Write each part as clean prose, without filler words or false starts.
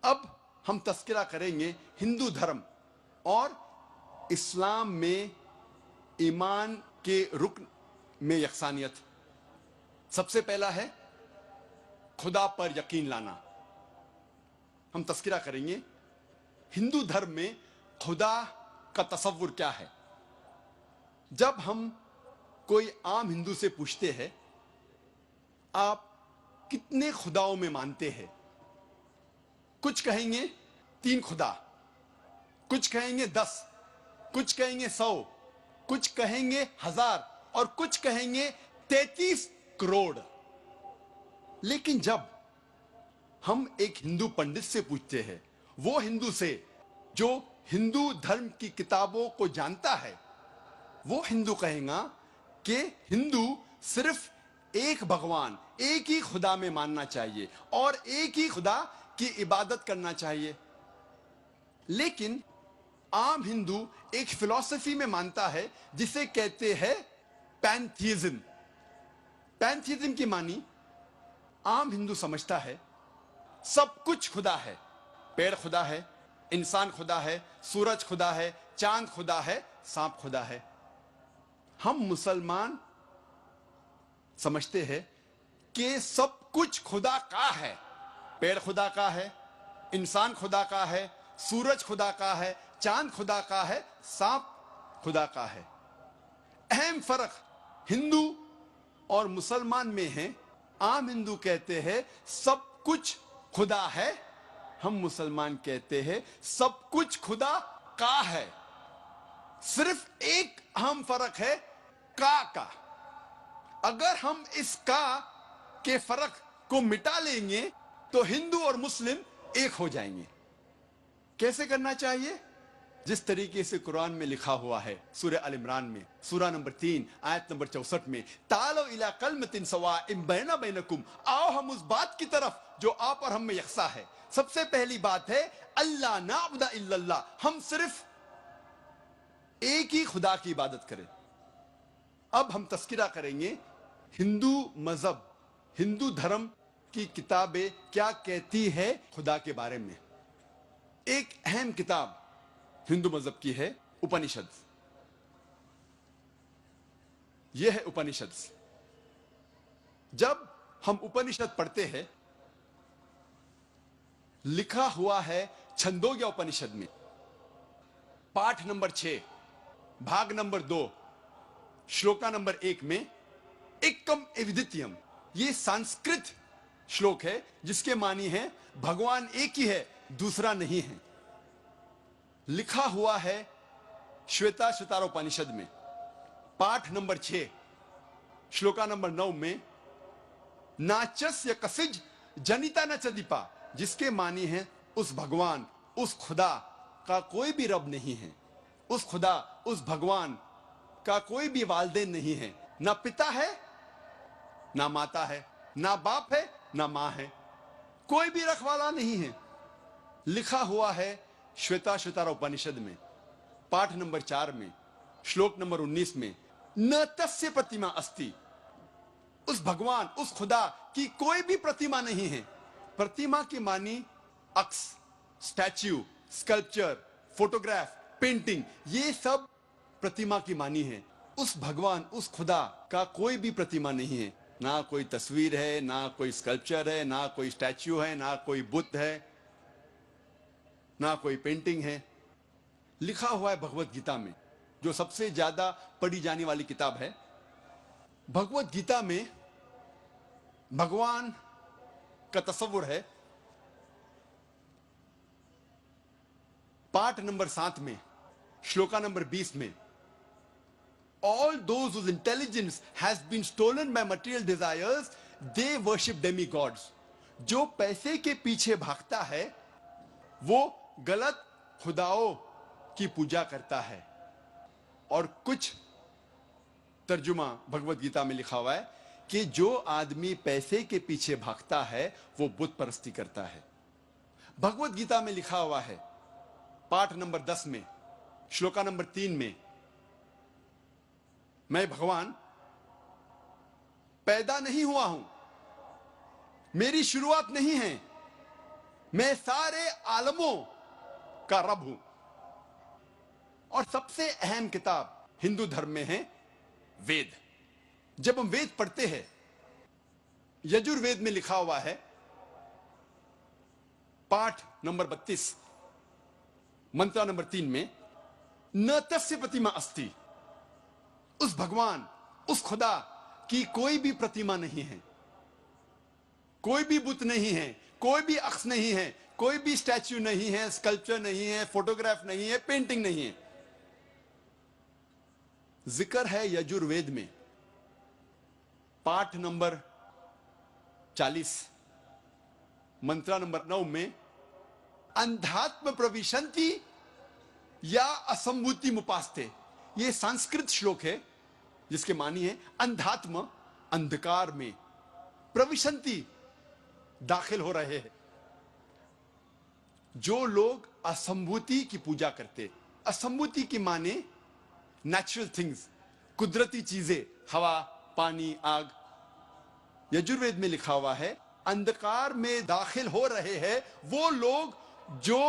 अब हम तस्करा करेंगे हिंदू धर्म और इस्लाम में ईमान के रुकन में यकसानियत। सबसे पहला है खुदा पर यकीन लाना। हम तस्करा करेंगे हिंदू धर्म में खुदा का तसव्वुर क्या है। जब हम कोई आम हिंदू से पूछते हैं आप कितने खुदाओं में मानते हैं, कुछ कहेंगे 3 खुदा, कुछ कहेंगे 10, कुछ कहेंगे 100, कुछ कहेंगे 1000 और कुछ कहेंगे 33 करोड़। लेकिन जब हम एक हिंदू पंडित से पूछते हैं, वो हिंदू से जो हिंदू धर्म की किताबों को जानता है, वो हिंदू कहेगा कि हिंदू सिर्फ एक भगवान, एक ही खुदा में मानना चाहिए और एक ही खुदा की इबादत करना चाहिए। लेकिन आम हिंदू एक फिलॉसफी में मानता है जिसे कहते हैं पैंथीइज्म। पैंथीइज्म की मानी आम हिंदू समझता है सब कुछ खुदा है। पेड़ खुदा है, इंसान खुदा है, सूरज खुदा है, चांद खुदा है, सांप खुदा है। हम मुसलमान समझते हैं कि सब कुछ खुदा का है। पेड़ खुदा का है, इंसान खुदा का है, सूरज खुदा का है, चांद खुदा का है, सांप खुदा का है। अहम फर्क हिंदू और मुसलमान में है। आम हिंदू कहते हैं सब कुछ खुदा है, हम मुसलमान कहते हैं सब कुछ खुदा का है। सिर्फ एक अहम फर्क है का। अगर हम इस का के फर्क को मिटा लेंगे तो हिंदू और मुस्लिम एक हो जाएंगे। कैसे करना चाहिए? जिस तरीके से कुरान में लिखा हुआ है, सूरह अल इमरान में सूरा नंबर 3 आयत नंबर 64 में, तालो इला कलमतिन सवाइम बैना बैनकुम, आओ हम उस बात की तरफ जो आप और हम में यकसा है। सबसे पहली बात है अल्लाह नाबुदा इल्लल्लाह, हम सिर्फ एक ही खुदा की इबादत करें। अब हम तस्किरा करेंगे हिंदू मजहब, हिंदू धर्म की किताबें क्या कहती है खुदा के बारे में। एक अहम किताब हिंदू मजहब की है उपनिषद। यह है उपनिषद। जब हम उपनिषद पढ़ते हैं, लिखा हुआ है छंदोग्य उपनिषद में पाठ नंबर 6 भाग नंबर 2 श्लोका नंबर 1 में एकम एविदित्यम, ये संस्कृत श्लोक है जिसके मानी है भगवान एक ही है, दूसरा नहीं है। लिखा हुआ है श्वेता श्वेतारोपनिषद में पाठ नंबर 6 श्लोका नंबर 9 में नाचस्य कसिज जनिता न चदीपा, जिसके मानी है उस भगवान, उस खुदा का कोई भी रब नहीं है। उस खुदा, उस भगवान का कोई भी वालिदैन नहीं है। ना पिता है, ना माता है, ना बाप है, ना मां है, कोई भी रखवाला नहीं है। लिखा हुआ है श्वेता श्वेतारोपनिषद में पाठ नंबर 4 में श्लोक नंबर 19 में न तस्य प्रतिमा अस्ति, उस भगवान, उस खुदा की कोई भी प्रतिमा नहीं है। प्रतिमा की मानी अक्स, स्टैच्यू, स्कल्पचर, फोटोग्राफ, पेंटिंग, ये सब प्रतिमा की मानी है। उस भगवान, उस खुदा का कोई भी प्रतिमा नहीं है। ना कोई तस्वीर है, ना कोई स्कल्पचर है, ना कोई स्टैच्यू है, ना कोई बुद्ध है, ना कोई पेंटिंग है। लिखा हुआ है भगवत गीता में, जो सबसे ज्यादा पढ़ी जाने वाली किताब है। भगवत गीता में भगवान का तस्वुर है पाठ नंबर 7 में श्लोका नंबर 20 में, all those whose intelligence has been stolen by material desires, they worship demigods. जो पैसे के पीछे भागता है वो गलत खुदाओं की पूजा करता है। और कुछ तर्जुमा भगवत गीता में लिखा हुआ है कि जो आदमी पैसे के पीछे भागता है वो बुत परस्ती करता है। भगवत गीता में लिखा हुआ है पाठ नंबर 10 में श्लोका नंबर 3 में, मैं भगवान पैदा नहीं हुआ हूं, मेरी शुरुआत नहीं है, मैं सारे आलमों का रब हूं। और सबसे अहम किताब हिंदू धर्म में है वेद। जब हम वेद पढ़ते हैं, यजुर्वेद में लिखा हुआ है, पाठ नंबर 32, मंत्र नंबर 3 में, न तस्य प्रतिमा अस्ति, उस भगवान, उस खुदा की कोई भी प्रतिमा नहीं है, कोई भी बुत नहीं है, कोई भी अक्स नहीं है, कोई भी स्टैच्यू नहीं है, स्कल्पचर नहीं है, फोटोग्राफ नहीं है, पेंटिंग नहीं है। जिक्र है यजुर्वेद में, पाठ नंबर 40, मंत्र नंबर 9 में, अंधात्म प्रविशंति या असंभूति मुपास्ते। यह संस्कृत श्लोक है जिसके मानी है अंधात्म, अंधकार में, प्रविशंति, दाखिल हो रहे हैं। जो लोग असंभूति की पूजा करते, असंभूति की माने नेचुरल थिंग्स, कुदरती चीजें, हवा, पानी, आग। यजुर्वेद में लिखा हुआ है अंधकार में दाखिल हो रहे हैं वो लोग जो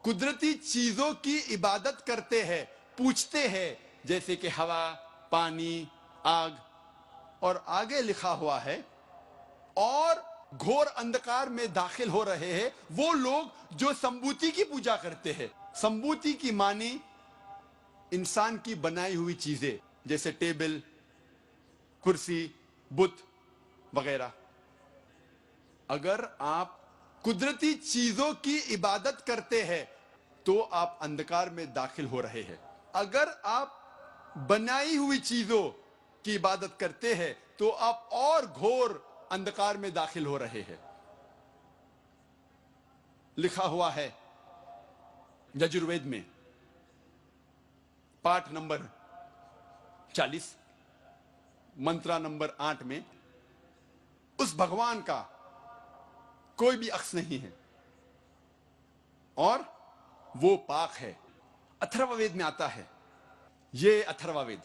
कुदरती चीजों की इबादत करते हैं, पूछते हैं, जैसे कि हवा, पानी, आग। और आगे लिखा हुआ है और घोर अंधकार में दाखिल हो रहे हैं वो लोग जो संभूति की पूजा करते हैं। संभूति की मानी इंसान की बनाई हुई चीजें, जैसे टेबल, कुर्सी, बुत वगैरह। अगर आप कुदरती चीजों की इबादत करते हैं तो आप अंधकार में दाखिल हो रहे हैं। अगर आप बनाई हुई चीजों की इबादत करते हैं तो आप और घोर अंधकार में दाखिल हो रहे हैं। लिखा हुआ है यजुर्वेद में, पाठ नंबर 40, मंत्र नंबर 8 में, उस भगवान का कोई भी अक्स नहीं है और वो पाक है। अथर्ववेद में आता है, ये अथर्ववेद,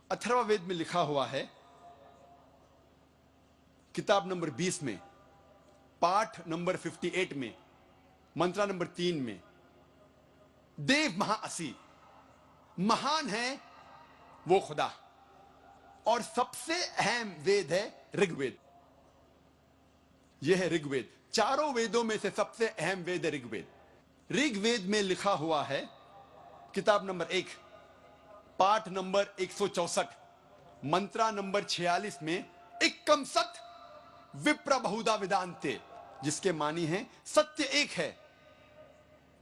अथर्ववेद में लिखा हुआ है किताब नंबर 20 में, पाठ नंबर 58 में, मंत्र नंबर 3 में, देव महाअसी, महान है वो खुदा। और सबसे अहम वेद है ऋग्वेद। यह है ऋग्वेद। चारों वेदों में से सबसे अहम वेद है ऋग्वेद। ऋग्वेद में लिखा हुआ है किताब नंबर 1, पाठ नंबर 164, मंत्र नंबर 46 में, एकम सत विप्र बहुधा वेदांते, जिसके मानी है सत्य एक है,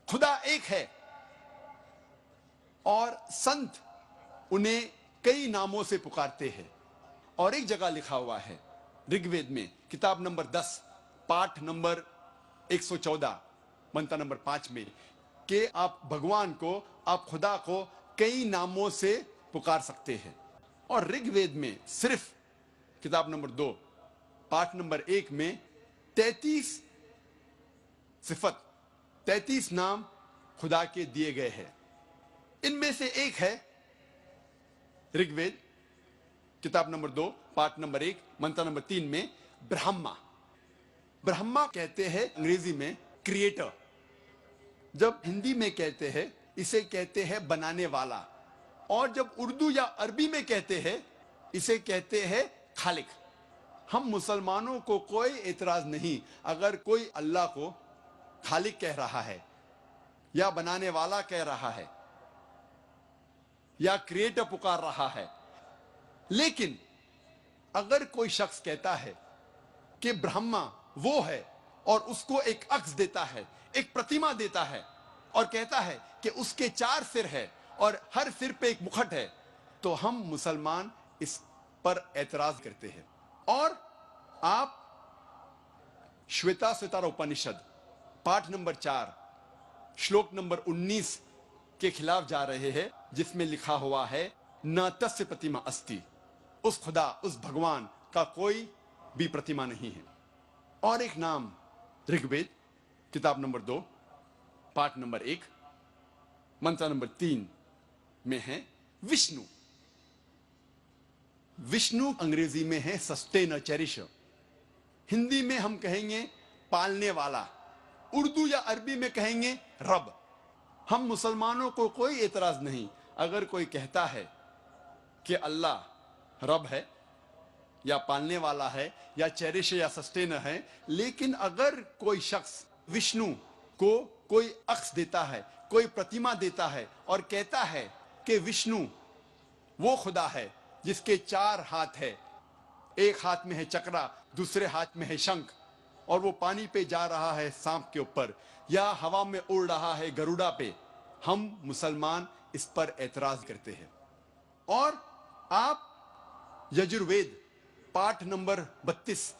खुदा एक है और संत उन्हें कई नामों से पुकारते हैं। और एक जगह लिखा हुआ है ऋग्वेद में, किताब नंबर 10, पाठ नंबर 114, मंत्र नंबर 5 में, कि आप भगवान को, आप खुदा को कई नामों से पुकार सकते हैं। और ऋग्वेद में सिर्फ किताब नंबर 2, पाठ नंबर 1 में 33 सिफत, 33 नाम खुदा के दिए गए हैं। इनमें से एक है ऋग्वेद किताब नंबर 2, पाठ नंबर 1, मंत्र नंबर 3 में, ब्रह्मा। ब्रह्मा कहते हैं अंग्रेजी में क्रिएटर। जब हिंदी में कहते हैं इसे कहते हैं बनाने वाला, और जब उर्दू या अरबी में कहते हैं इसे कहते हैं खालिक। हम मुसलमानों को कोई एतराज नहीं अगर कोई अल्लाह को खालिक कह रहा है या बनाने वाला कह रहा है या क्रिएटर पुकार रहा है। लेकिन अगर कोई शख्स कहता है कि ब्रह्मा वो है और उसको एक अक्स देता है, एक प्रतिमा देता है और कहता है कि उसके 4 सिर है और हर सिर पे एक मुखट है, तो हम मुसलमान इस पर एतराज करते हैं। और आप श्वेताश्वतर उपनिषद पाठ नंबर 4 श्लोक नंबर 19 के खिलाफ जा रहे हैं, जिसमें लिखा हुआ है न तस्य प्रतिमा अस्ति, उस खुदा, उस भगवान का कोई भी प्रतिमा नहीं है। और एक नाम ऋग्वेद किताब नंबर 2, पाठ नंबर 1, मंत्र नंबर 3 में है विष्णु। विष्णु अंग्रेजी में है सस्टेनर, चेरिशर। हिंदी में हम कहेंगे पालने वाला, उर्दू या अरबी में कहेंगे रब। हम मुसलमानों को कोई एतराज नहीं अगर कोई कहता है कि अल्लाह रब है या पालने वाला है या चेरिश या सस्टेनर है, लेकिन अगर कोई शख्स विष्णु को कोई अक्स देता है, कोई प्रतिमा देता है और कहता है कि विष्णु वो खुदा है जिसके 4 हाथ है, एक हाथ में है चक्रा, दूसरे हाथ में है शंख, और वो पानी पे जा रहा है सांप के ऊपर या हवा में उड़ रहा है गरुड़ा पे, हम मुसलमान इस पर एतराज करते हैं। और आप यजुर्वेद पाठ नंबर 32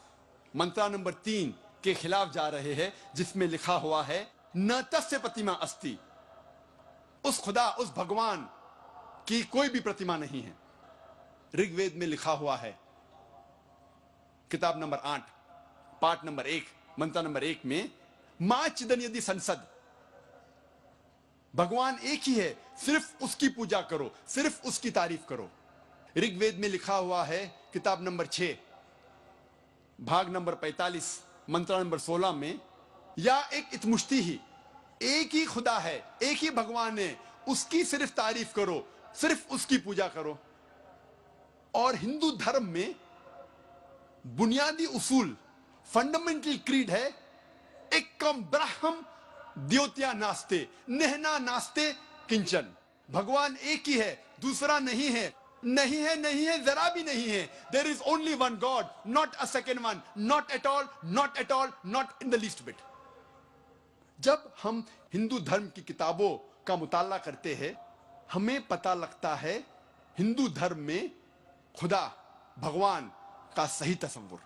मंत्रा नंबर 3 के खिलाफ जा रहे हैं, जिसमें लिखा हुआ है न तस्य प्रतिमा अस्ति, उस खुदा उस भगवान की कोई भी प्रतिमा नहीं है। ऋग्वेद में लिखा हुआ है किताब नंबर 8 पाठ नंबर 1 मंत्र नंबर 1 में मां चिदन यदि संसद, भगवान एक ही है, सिर्फ उसकी पूजा करो, सिर्फ उसकी तारीफ करो। ऋग्वेद में लिखा हुआ है किताब नंबर 6 भाग नंबर 45 मंत्र नंबर 16 में या एक इतमुश्ती ही, एक ही खुदा है, एक ही भगवान है, उसकी सिर्फ तारीफ करो, सिर्फ उसकी पूजा करो। और हिंदू धर्म में बुनियादी उसूल फंडामेंटल क्रीड है एकम ब्रह्म द्योत्या नास्ते नेहना नास्ते किंचन, भगवान एक ही है, दूसरा नहीं है, नहीं है, नहीं है, जरा भी नहीं है। There is only one god, not a second one, not at all, not at all, not in the least bit. जब हम हिंदू धर्म की किताबों का मुताला करते हैं, हमें पता लगता है हिंदू धर्म में खुदा भगवान का सही तस्वुर।